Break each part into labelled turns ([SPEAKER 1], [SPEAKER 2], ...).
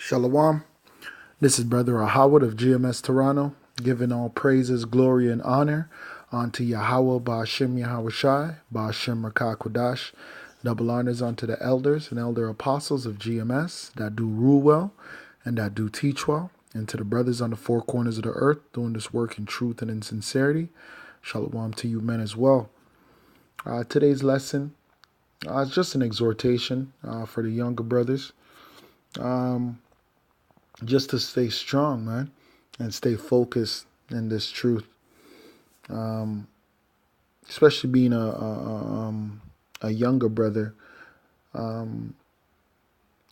[SPEAKER 1] Shalom. This is Brother Howard of GMS Toronto, giving all praises, glory, and honor unto Yahweh, Ba'ashem Yahawashi, Ba'ashem Rakah Kodash. Double honors unto the elders and elder apostles of GMS that do rule well and that do teach well, and to the brothers on the four corners of the earth doing this work in truth and in sincerity. Shalom to you men as well. Today's lesson is just an exhortation for the younger brothers. Just to stay strong, man, and stay focused in this truth. Especially being a younger brother,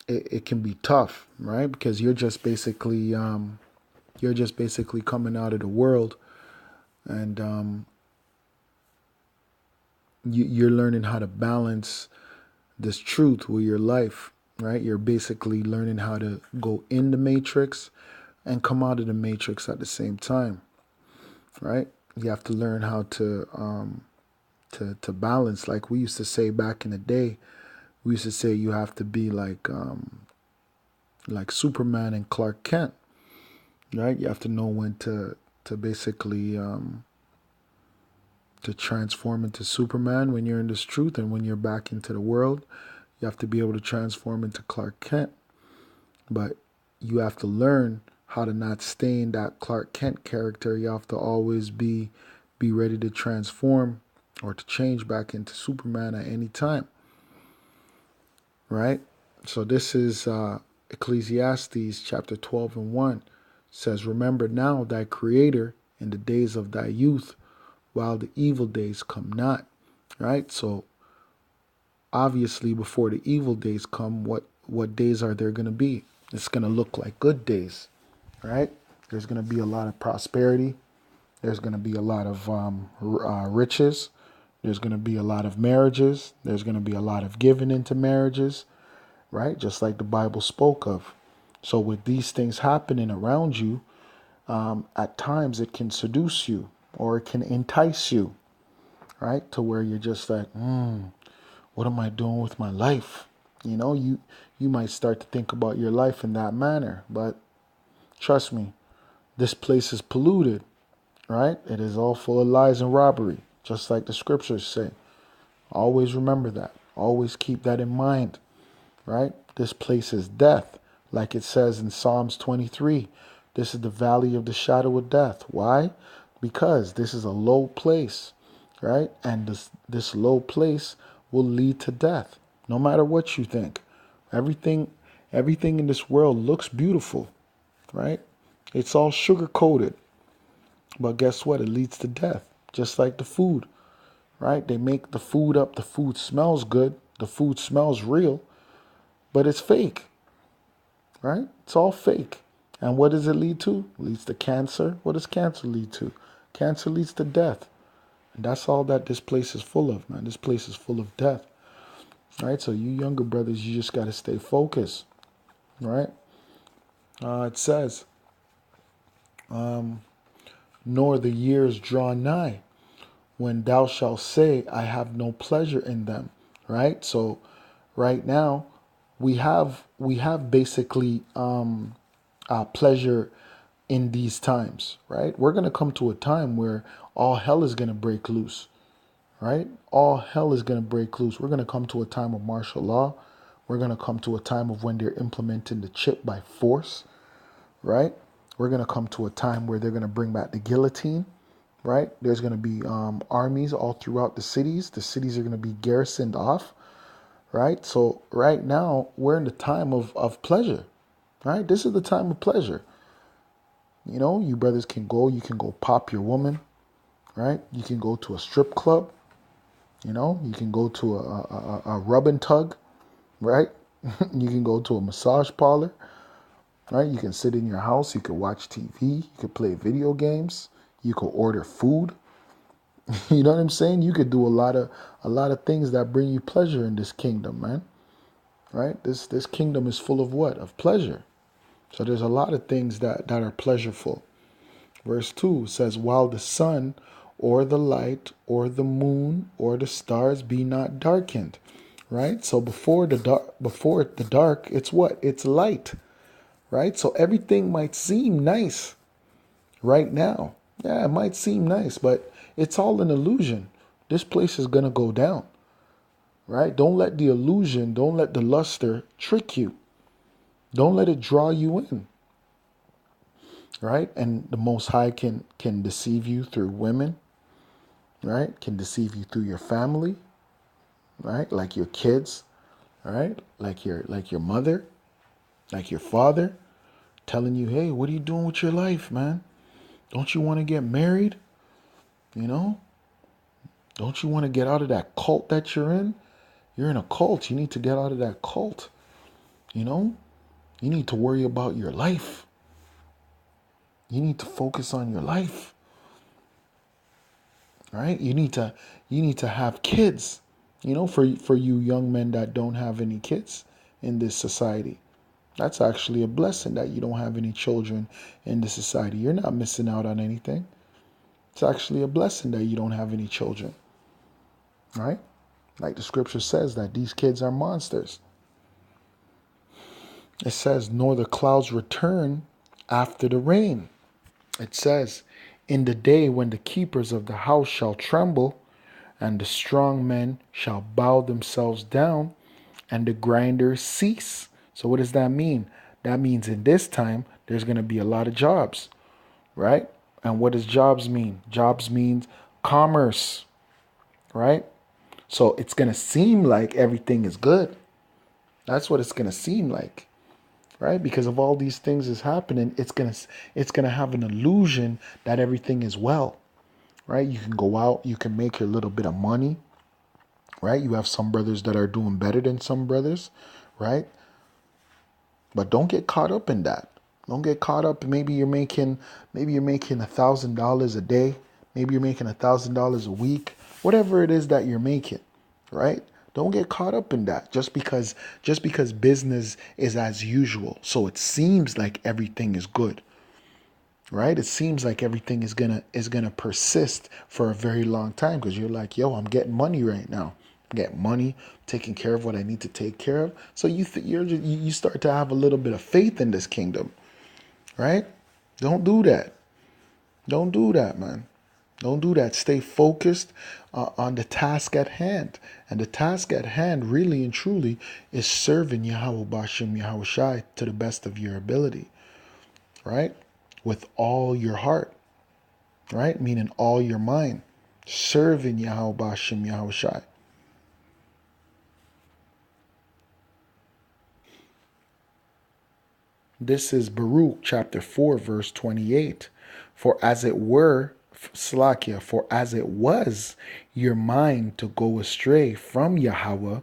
[SPEAKER 1] it can be tough, right? Because you're just basically coming out of the world, and you're learning how to balance this truth with your life. Right, you're basically learning how to go in the matrix and come out of the matrix at the same time. Right, you have to learn how to balance. Like we used to say back in the day, we used to say you have to be like Superman and Clark Kent. Right, you have to know when to basically to transform into Superman when you're in this truth, and when you're back into the world. You have to be able to transform into Clark Kent. But you have to learn how to not stay in that Clark Kent character. You have to always be ready to transform or to change back into Superman at any time. Right? So this is Ecclesiastes chapter 12 and 1. It says, "Remember now thy Creator in the days of thy youth, while the evil days come not." Right? So obviously, before the evil days come, what days are there going to be? It's going to look like good days, right? There's going to be a lot of prosperity. There's going to be a lot of riches. There's going to be a lot of marriages. There's going to be a lot of giving into marriages, right? Just like the Bible spoke of. So with these things happening around you, at times it can seduce you or it can entice you, right? To where you're just like, what am I doing with my life? You know, you might start to think about your life in that manner. But trust me, this place is polluted, right? It is all full of lies and robbery, just like the scriptures say. Always remember that. Always keep that in mind, right? This place is death, like it says in Psalms 23. This is the valley of the shadow of death. Why? Because this is a low place, right? And this low place will lead to death, no matter what you think. Everything in this world looks beautiful, right? It's all sugar-coated. But guess what? It leads to death, just like the food, right? They make the food up. The food smells good. The food smells real, but it's fake, right? It's all fake. And what does it lead to? It leads to cancer. What does cancer lead to? Cancer leads to death. And that's all that this place is full of, man. This place is full of death. Right? So you younger brothers, you just got to stay focused. Right? It says, nor the years draw nigh when thou shalt say, I have no pleasure in them. Right? So right now we have basically pleasure in these times. Right? We're going to come to a time where all hell is going to break loose. Right? All hell is going to break loose. We're going to come to a time of martial law. We're going to come to a time of when they're implementing the chip by force. Right? We're going to come to a time where they're going to bring back the guillotine. Right? There's going to be armies all throughout the cities. The cities are going to be garrisoned off. Right? So right now, we're in the time of pleasure. Right? This is the time of pleasure. You know, you brothers can go. You can go pop your woman. Right? You can go to a strip club. You know, you can go to a rub and tug, right? You can go to a massage parlor, right? You can sit in your house. You can watch TV. You can play video games. You can order food. You know what I'm saying? You could do a lot of things that bring you pleasure in this kingdom, man. Right? This kingdom is full of what? Of pleasure. So there's a lot of things that are pleasureful. Verse 2 says, while the sun or the light or the moon or the stars be not darkened. Right? So before the dark, it's what? It's light. right? So everything might seem nice right now. Yeah, it might seem nice, but it's all an illusion. This place is going to go down, right? Don't let the illusion, don't let the luster trick you. Don't let it draw you in, right? And the Most High can deceive you through women, right? Can deceive you through your family, right? Like your kids, right? Like your mother, like your father, telling you, hey, what are you doing with your life, man? Don't you want to get married? You know? Don't you want to get out of that cult that you're in? You're in a cult. You need to get out of that cult. You know? You need to worry about your life. You need to focus on your life. Right? You need to have kids. You know, for you young men that don't have any kids in this society. That's actually a blessing that you don't have any children in this society. You're not missing out on anything. It's actually a blessing that you don't have any children. Right? Like the scripture says that these kids are monsters. It says, nor the clouds return after the rain. It says, in the day when the keepers of the house shall tremble, and the strong men shall bow themselves down, and the grinders cease. So what does that mean? That means in this time, there's going to be a lot of jobs, right? And what does jobs mean? Jobs means commerce, right? So it's going to seem like everything is good. That's what it's going to seem like, right? Because of all these things is happening, it's gonna have an illusion that everything is well, right? You can go out, you can make your little bit of money, right? You have some brothers that are doing better than some brothers, right? But don't get caught up in that. Don't get caught up. Maybe you're making $1,000 a day. Maybe you're making $1,000 a week. Whatever it is that you're making, right? Don't get caught up in that just because business is as usual. So it seems like everything is good, right? It seems like everything is gonna persist for a very long time because you're like, yo, I'm getting money right now. I'm getting money, taking care of what I need to take care of. So you start to have a little bit of faith in this kingdom, right? Don't do that. Don't do that, man. Don't do that. Stay focused on the task at hand. And the task at hand, really and truly, is serving Yahweh Bashem Yahweh Shai to the best of your ability, right? With all your heart, right? Meaning all your mind. Serving Yahweh Bashem Yahweh Shai. This is Baruch chapter 4, verse 28. For as it were, Slakia, for as it was your mind to go astray from Yahweh,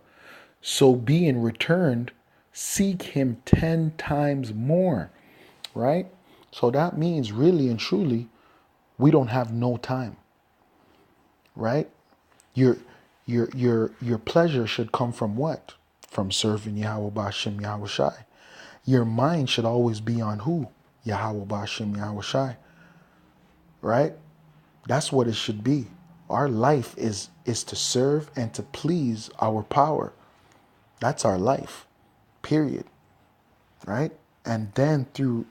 [SPEAKER 1] so being returned, seek him 10 times more. Right? So that means really and truly, we don't have no time. Right? Your your pleasure should come from what? From serving Yahweh Bashem Yahweh Shai. Your mind should always be on who? Yahweh Bashem Yahweh Shai. Right? That's what it should be. Our life is to serve and to please our power. That's our life. Period. Right? And then through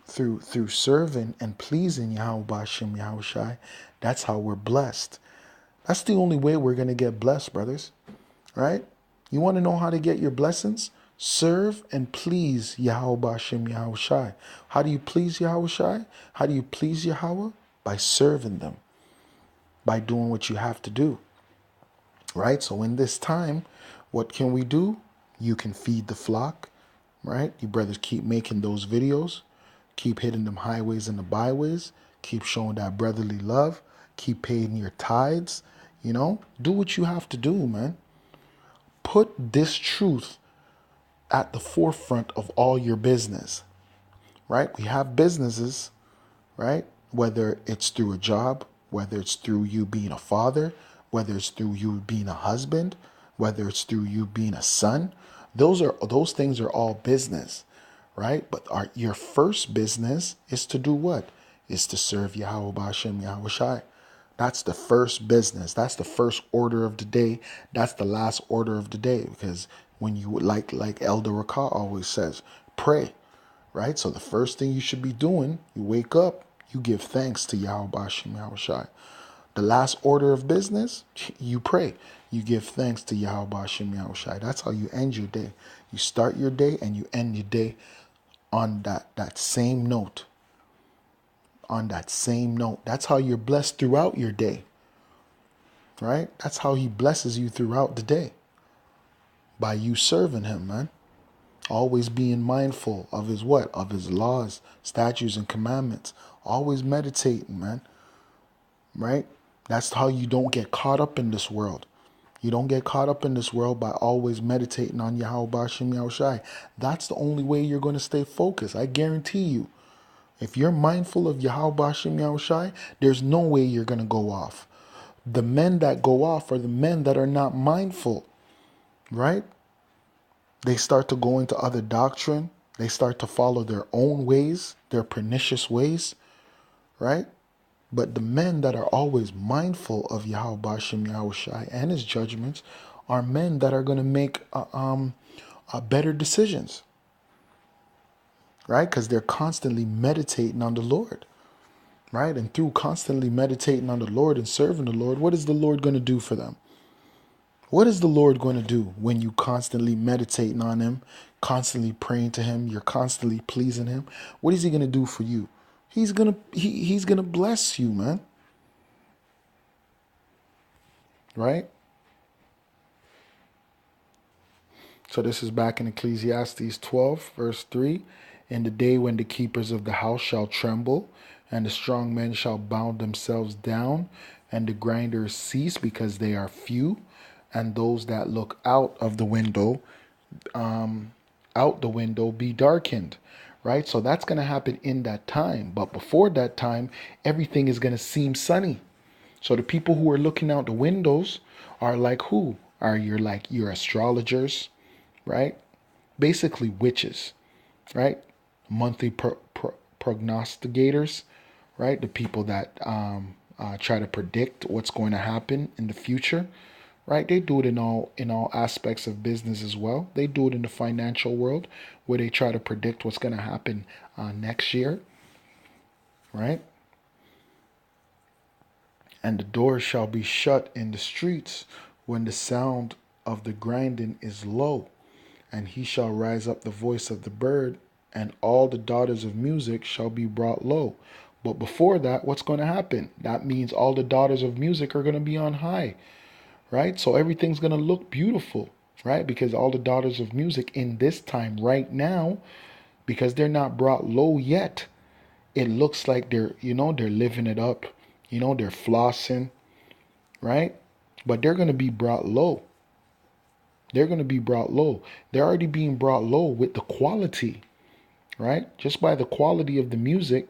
[SPEAKER 1] serving and pleasing Yahweh Bashem Yahweh Shai, that's how we're blessed. That's the only way we're gonna get blessed, brothers. Right? You want to know how to get your blessings? Serve and please Yahweh Bashem Yahweh Shai. How do you please Yahweh Shai? How do you please Yahweh? By serving them, by doing what you have to do. Right? So in this time, what can we do? You can feed the flock, right? You brothers keep making those videos, keep hitting them highways and the byways, keep showing that brotherly love, keep paying your tithes, do what you have to do, man. Put this truth at the forefront of all your business, right? We have businesses, right? Whether it's through a job, whether it's through you being a father, whether it's through you being a husband, whether it's through you being a son, those things are all business, right? But your first business is to do what? Is to serve Yahweh Bashem Yahweh Shai. That's the first business. That's the first order of the day. That's the last order of the day. Because when you like Elder Rakah always says, pray, right? So the first thing you should be doing, you wake up, you give thanks to Yahweh Bashim Yahushai. The last order of business, you pray. You give thanks to Yahweh Bashim Yahushai. That's how you end your day. You start your day and you end your day on that same note. On that same note. That's how you're blessed throughout your day. Right? That's how he blesses you throughout the day. By you serving him, man. Always being mindful of his what? Of his laws, statutes, and commandments. Always meditating, man. Right? That's how you don't get caught up in this world. You don't get caught up in this world by always meditating on Yahweh Bashim Yahushai. That's the only way you're going to stay focused. I guarantee you. If you're mindful of Yahweh Bashim Yahushai, there's no way you're going to go off. The men that go off are the men that are not mindful. Right? They start to go into other doctrine. They start to follow their own ways, their pernicious ways, right? But the men that are always mindful of Yahweh Bashim Yahushai and his judgments are men that are going to make better decisions, right? Because they're constantly meditating on the Lord, right? And through constantly meditating on the Lord and serving the Lord, what is the Lord going to do for them? What is the Lord going to do when you constantly meditating on him, constantly praying to him, you're constantly pleasing him? What is he going to do for you? He's going to bless you, man. Right? So this is back in Ecclesiastes 12, verse 3. In the day when the keepers of the house shall tremble, and the strong men shall bound themselves down, and the grinders cease because they are few, and those that look out the window be darkened. Right? So that's going to happen in that time. But before that time, everything is going to seem sunny. So the people who are looking out the windows are like who? Are your astrologers, right? Basically witches, right? Monthly prognosticators, right? The people that try to predict what's going to happen in the future, right? They do it in all aspects of business as well. They do it in the financial world where they try to predict what's going to happen next year, right? And the doors shall be shut in the streets when the sound of the grinding is low. And he shall rise up the voice of the bird, and all the daughters of music shall be brought low. But before that, what's going to happen? That means all the daughters of music are going to be on high, right? So everything's going to look beautiful, right? Because all the daughters of music in this time right now, because they're not brought low yet, it looks like they're living it up. They're flossing, right? But they're going to be brought low. They're going to be brought low. They're already being brought low with the quality, right? Just by the quality of the music,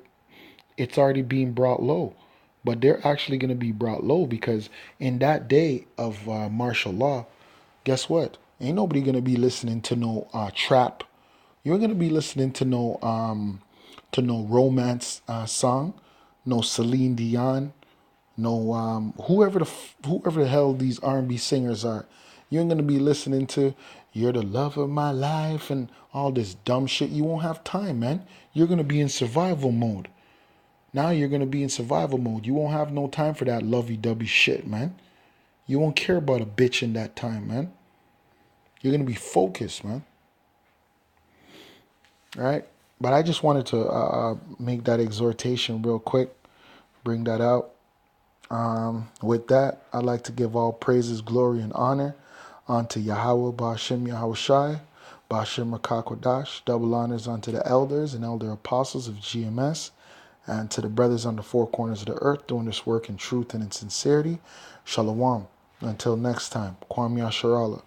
[SPEAKER 1] it's already being brought low. But they're actually going to be brought low because in that day of martial law, guess what? Ain't nobody going to be listening to no trap. You're going to be listening to no romance song, no Celine Dion, no whoever the hell these R&B singers are. You're going to be listening to "You're the Love of My Life" and all this dumb shit. You won't have time, man. You're going to be in survival mode. Now you're going to be in survival mode. You won't have no time for that lovey-dovey shit, man. You won't care about a bitch in that time, man. You're going to be focused, man. All right? But I just wanted to make that exhortation real quick, bring that out. With that, I'd like to give all praises, glory, and honor unto Yahweh, Ba'ashem Yahushai, Ba'ashem Rakakwadash, double honors unto the elders and elder apostles of GMS, and to the brothers on the four corners of the earth doing this work in truth and in sincerity. Shalom. Until next time, Kwam Yasharallah.